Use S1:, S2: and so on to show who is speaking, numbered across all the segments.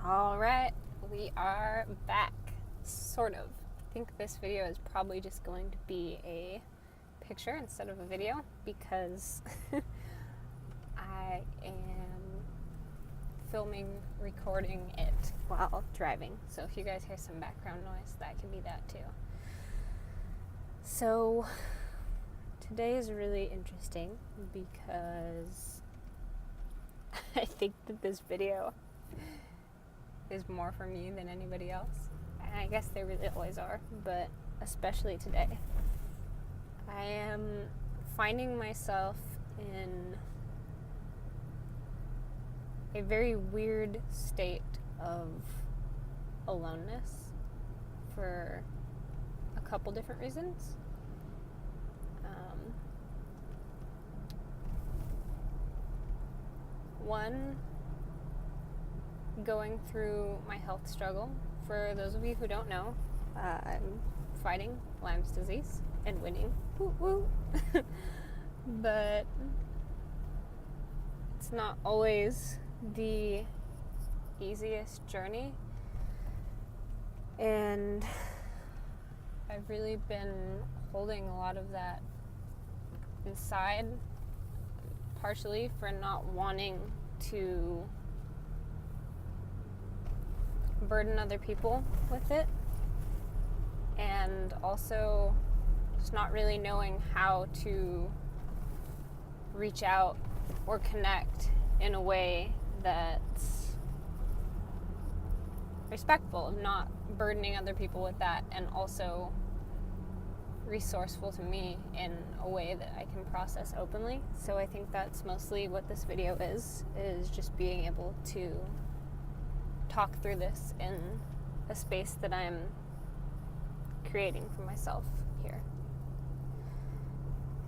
S1: All right, we are back, sort of. I think this video is probably just going to be a picture instead of a video because I am recording it while driving. So if you guys hear some background noise, that could be that too. So today is really interesting because I think that this video is more for me than anybody else. And I guess they really always are, but especially today. I am finding myself in a very weird state of aloneness for a couple different reasons. One, going through my health struggle. For those of you who don't know, I'm fighting Lyme's disease and winning. Woo woo. But it's not always the easiest journey. And I've really been holding a lot of that inside, partially for not wanting to burden other people with it, and also just not really knowing how to reach out or connect in a way that's respectful of not burdening other people with that, and also resourceful to me in a way that I can process openly. So I think that's mostly what this video is just being able to talk through this in a space that I'm creating for myself here.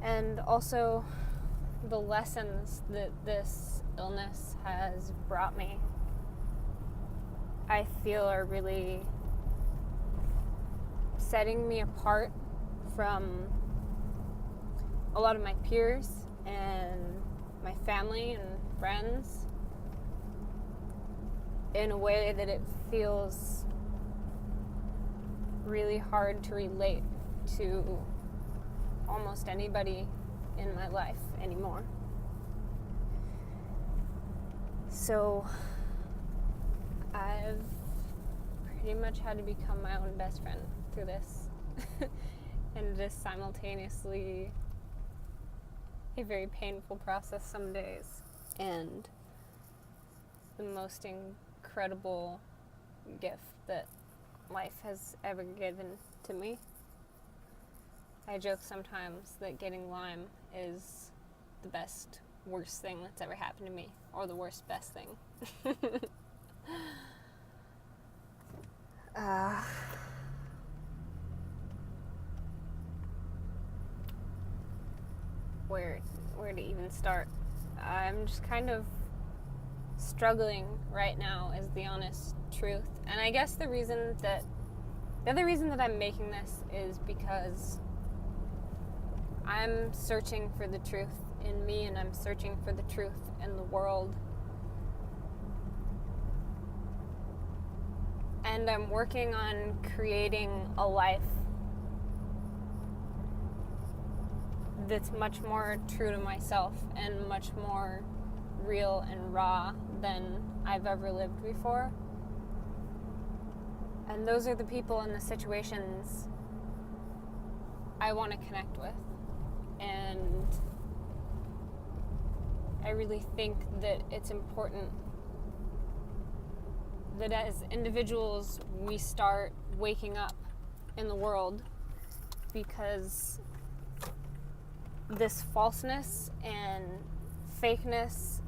S1: And also the lessons that this illness has brought me, I feel are really setting me apart from a lot of my peers and my family and friends in a way that it feels really hard to relate to almost anybody in my life anymore. So I've pretty much had to become my own best friend through this. And it is simultaneously a very painful process some days, and the most incredible gift that life has ever given to me. I joke sometimes that getting Lyme is the best, worst thing that's ever happened to me, or the worst, best thing. Where to even start? I'm just kind of struggling right now, is the honest truth. And I guess the other reason that I'm making this is because I'm searching for the truth in me, and I'm searching for the truth in the world. And I'm working on creating a life that's much more true to myself and much more real and raw than I've ever lived before. And those are the people and the situations I want to connect with. And I really think that it's important that as individuals we start waking up in the world, because this falseness and fakeness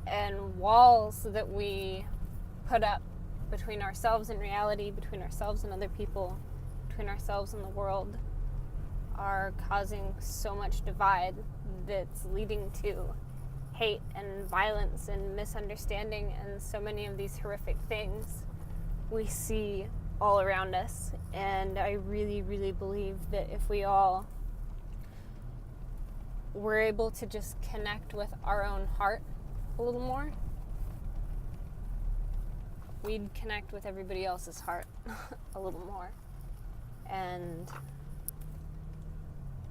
S1: and walls that we put up between ourselves and reality, between ourselves and other people, between ourselves and the world, are causing so much divide that's leading to hate and violence and misunderstanding and so many of these horrific things we see all around us. And I really, really believe that if we all were able to just connect with our own heart a little more, we'd connect with everybody else's heart a little more. And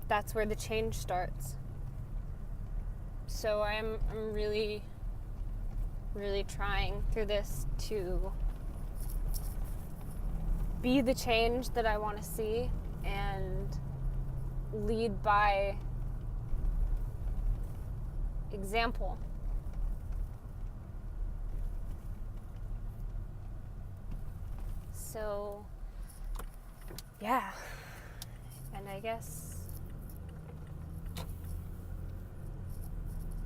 S1: that's where the change starts. So I'm really, really trying through this to be the change that I want to see and lead by example. So, yeah. And I guess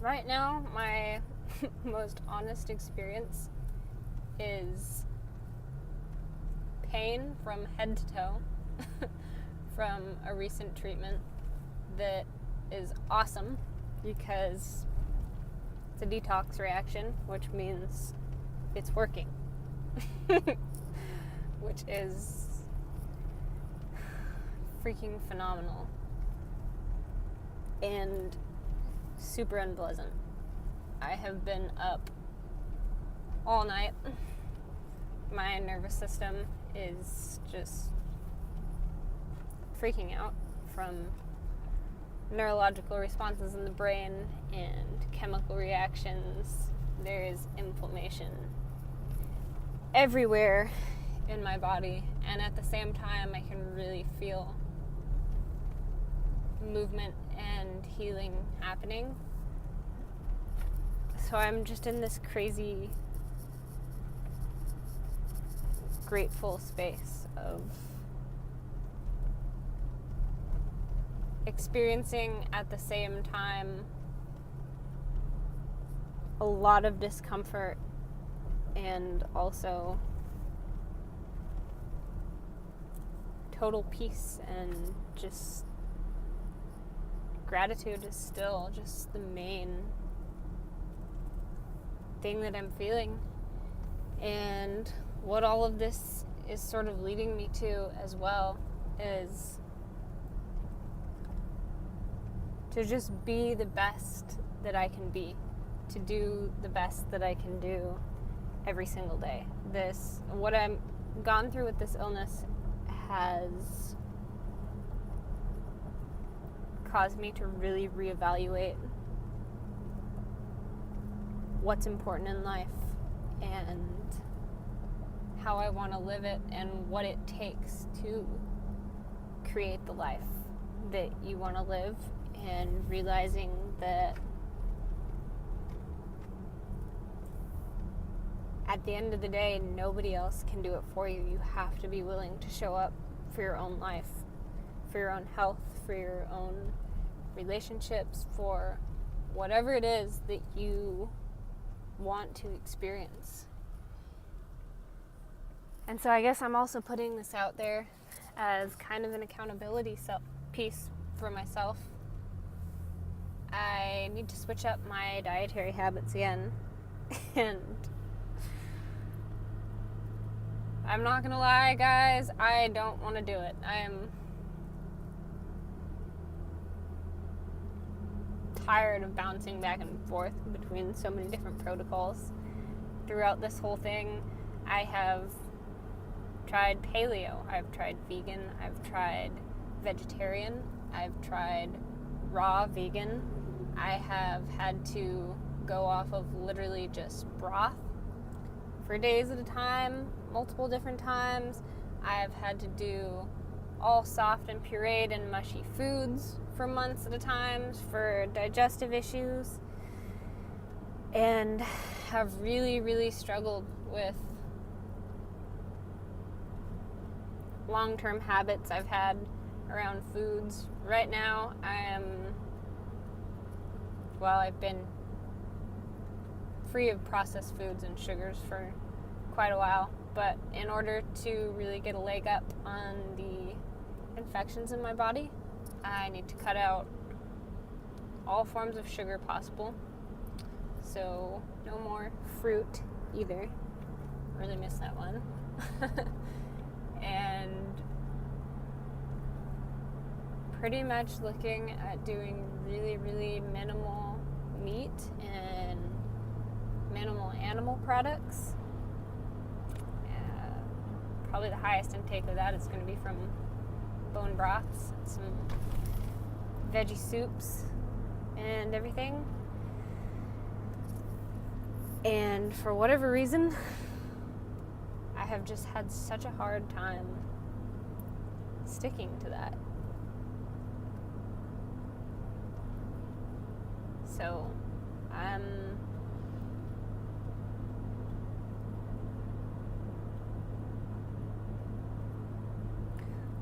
S1: right now my most honest experience is pain from head to toe from a recent treatment that is awesome because it's a detox reaction, which means it's working. Which is freaking phenomenal and super unpleasant. I have been up all night. My nervous system is just freaking out from neurological responses in the brain and chemical reactions. There is inflammation everywhere in my body, and at the same time I can really feel movement and healing happening. So I'm just in this crazy grateful space of experiencing at the same time a lot of discomfort and also total peace, and just gratitude is still just the main thing that I'm feeling. And what all of this is sort of leading me to as well is to just be the best that I can be, to do the best that I can do every single day. What I've gone through with this illness has caused me to really reevaluate what's important in life and how I want to live it and what it takes to create the life that you want to live, and realizing that at the end of the day, nobody else can do it for you. You have to be willing to show up for your own life, for your own health, for your own relationships, for whatever it is that you want to experience. And so I guess I'm also putting this out there as kind of an accountability piece for myself. I need to switch up my dietary habits again. And I'm not gonna lie, guys, I don't want to do it. I am tired of bouncing back and forth between so many different protocols. Throughout this whole thing, I have tried paleo, I've tried vegan, I've tried vegetarian, I've tried raw vegan. I have had to go off of literally just broth for days at a time, multiple different times. I've had to do all soft and pureed and mushy foods for months at a time for digestive issues, and have really, really struggled with long-term habits I've had around foods. Right now, I've been free of processed foods and sugars for quite a while, but in order to really get a leg up on the infections in my body, I need to cut out all forms of sugar possible. So no more fruit either. Really miss that one. And pretty much looking at doing really, really minimal meat and minimal animal products. probably the highest intake of that is going to be from bone broths, some veggie soups, and everything. And for whatever reason, I have just had such a hard time sticking to that. So, I'm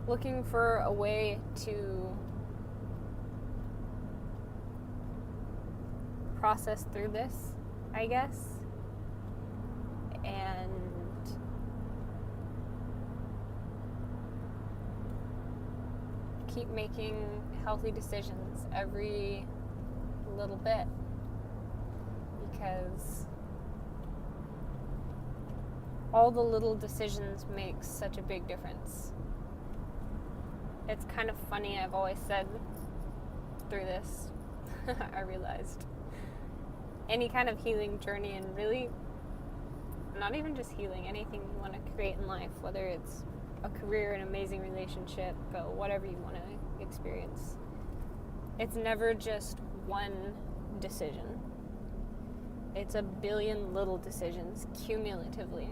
S1: looking for a way to process through this, I guess, and keep making healthy decisions every little bit, because all the little decisions make such a big difference. It's kind of funny, I've always said through this, I realized, any kind of healing journey, and really not even just healing, anything you want to create in life, whether it's a career, an amazing relationship, but whatever you want to experience, it's never just one decision. It's a billion little decisions cumulatively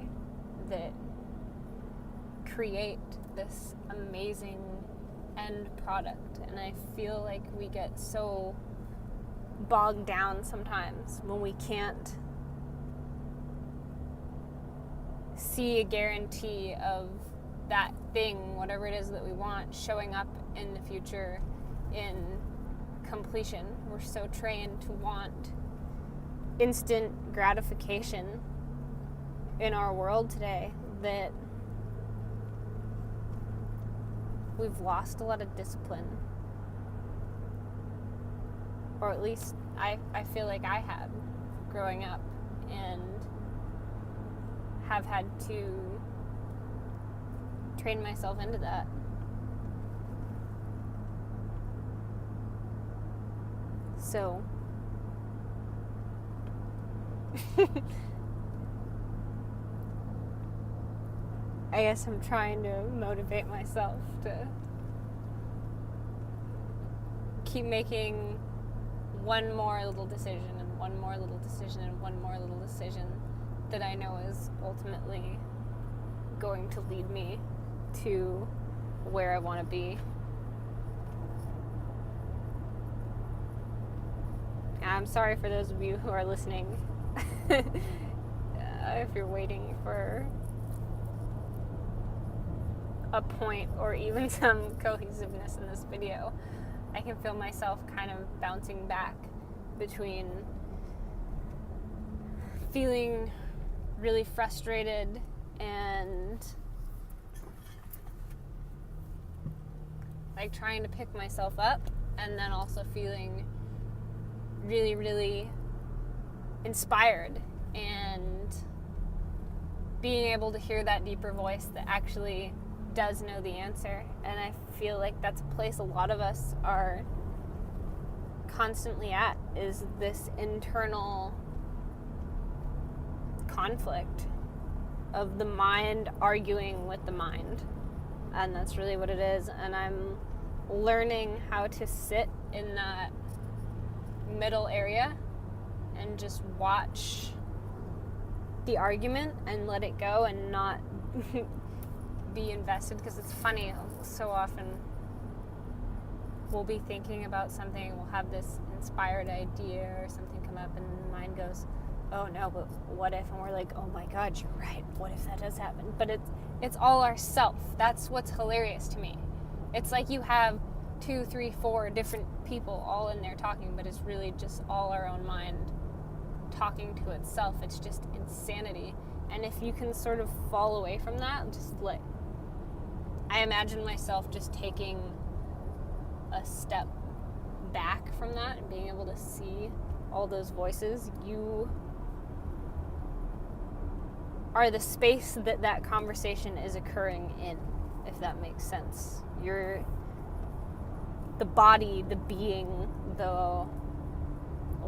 S1: that create this amazing end product. And I feel like we get so bogged down sometimes when we can't see a guarantee of that thing, whatever it is that we want, showing up in the future in completion. We're so trained to want instant gratification in our world today that we've lost a lot of discipline. Or at least I feel like I have growing up, and have had to train myself into that. So I guess I'm trying to motivate myself to keep making one more little decision and one more little decision and one more little decision that I know is ultimately going to lead me to where I want to be. I'm sorry for those of you who are listening. If you're waiting for a point or even some cohesiveness in this video, I can feel myself kind of bouncing back between feeling really frustrated and like trying to pick myself up, and then also feeling really, really inspired and being able to hear that deeper voice that actually does know the answer. And I feel like that's a place a lot of us are constantly at, is this internal conflict of the mind arguing with the mind. And that's really what it is. And I'm learning how to sit in that middle area and just watch the argument and let it go and not be invested. Because it's funny, so often we'll be thinking about something, we'll have this inspired idea or something come up, and the mind goes, oh no, but what if? And we're like, oh my god, you're right, what if that does happen? But it's all ourself. That's what's hilarious to me. It's like you have 2, 3, 4 different people all in there talking, but it's really just all our own mind talking to itself. It's just insanity. And if you can sort of fall away from that, just like, I imagine myself just taking a step back from that and being able to see all those voices. You are the space that that conversation is occurring in, if that makes sense. You're the body, the being, the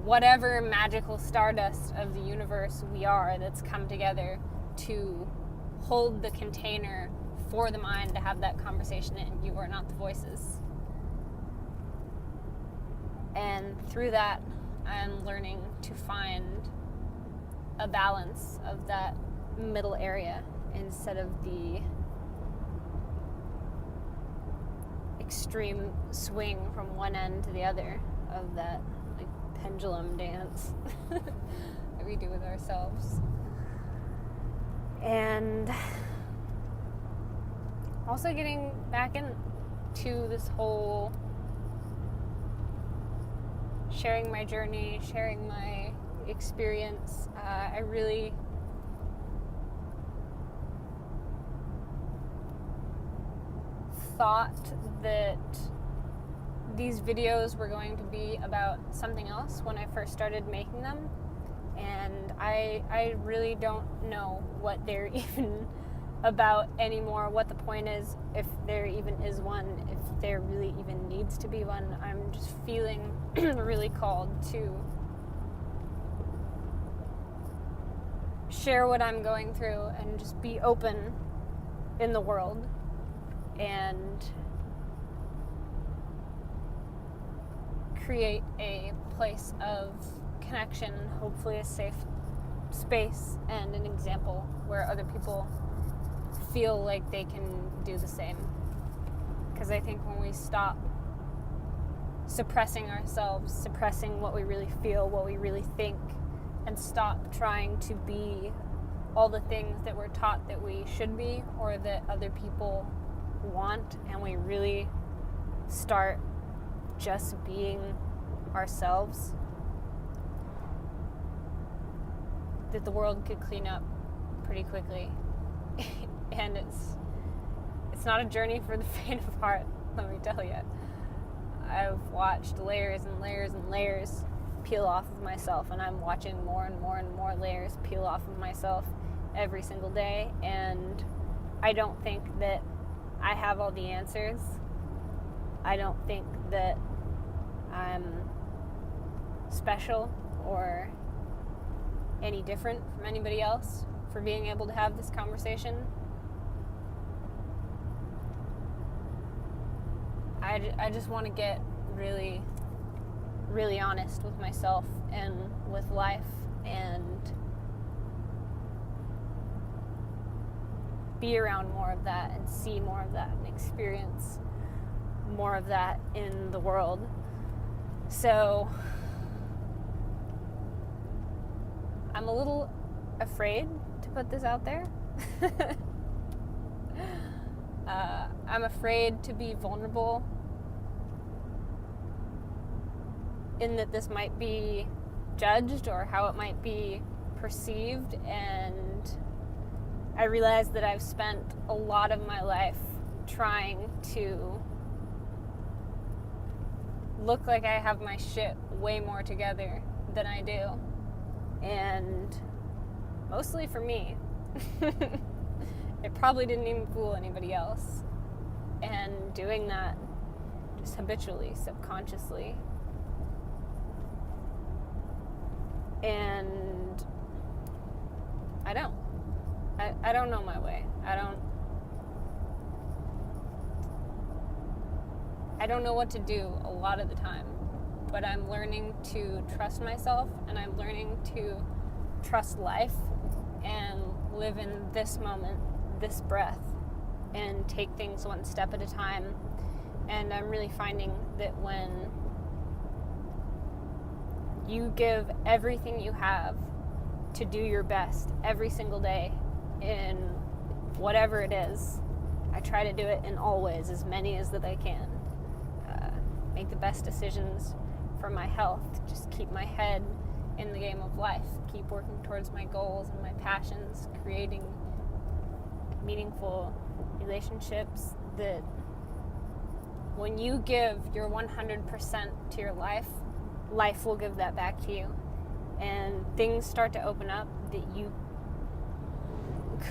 S1: whatever magical stardust of the universe we are that's come together to hold the container for the mind to have that conversation in. You are not the voices. And through that, I'm learning to find a balance of that middle area instead of the extreme swing from one end to the other of that like pendulum dance that we do with ourselves. And also getting back into this whole sharing my journey, sharing my experience. I really thought that these videos were going to be about something else when I first started making them, and I really don't know what they're even about anymore, what the point is, if there even is one, if there really even needs to be one. I'm just feeling really called to share what I'm going through and just be open in the world and create a place of connection, hopefully a safe space and an example where other people feel like they can do the same. Because I think when we stop suppressing ourselves, suppressing what we really feel, what we really think, and stop trying to be all the things that we're taught that we should be or that other people want, and we really start just being ourselves, that the world could clean up pretty quickly. And it's not a journey for the faint of heart, let me tell you. I've watched layers and layers and layers peel off of myself, and I'm watching more and more and more layers peel off of myself every single day, and I don't think that I have all the answers. I don't think that I'm special or any different from anybody else for being able to have this conversation. I just want to get really, really honest with myself and with life, and be around more of that and see more of that and experience more of that in the world. So I'm a little afraid to put this out there. I'm afraid to be vulnerable in that this might be judged or how it might be perceived, and I realize that I've spent a lot of my life trying to look like I have my shit way more together than I do, and mostly for me. It probably didn't even fool anybody else, and doing that just habitually, subconsciously. And I don't know my way. I don't know what to do a lot of the time, but I'm learning to trust myself, and I'm learning to trust life and live in this moment, this breath, and take things one step at a time. And I'm really finding that when you give everything you have to do your best every single day in whatever it is, I try to do it in all ways, as many as that I can. Make the best decisions for my health, just keep my head in the game of life, keep working towards my goals and my passions, creating meaningful relationships. That when you give your 100% to your life, life will give that back to you, and things start to open up that you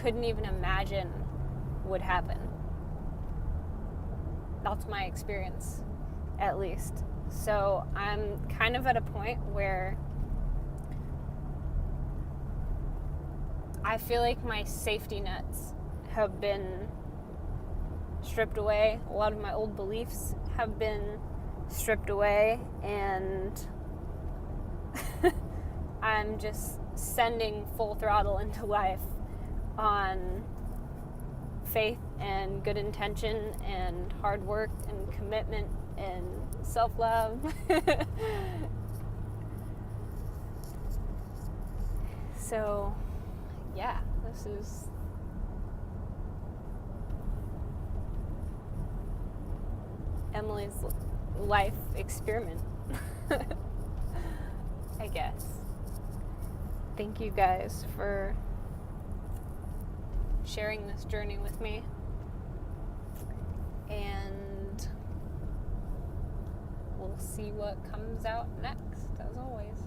S1: couldn't even imagine would happen. That's my experience, at least. So I'm kind of at a point where I feel like my safety nets have been stripped away. A lot of my old beliefs have been stripped away, and I'm just sending full throttle into life on faith and good intention and hard work and commitment and self-love. So, yeah, this is Emily's life experiment, I guess. Thank you guys for sharing this journey with me, and we'll see what comes out next, as always.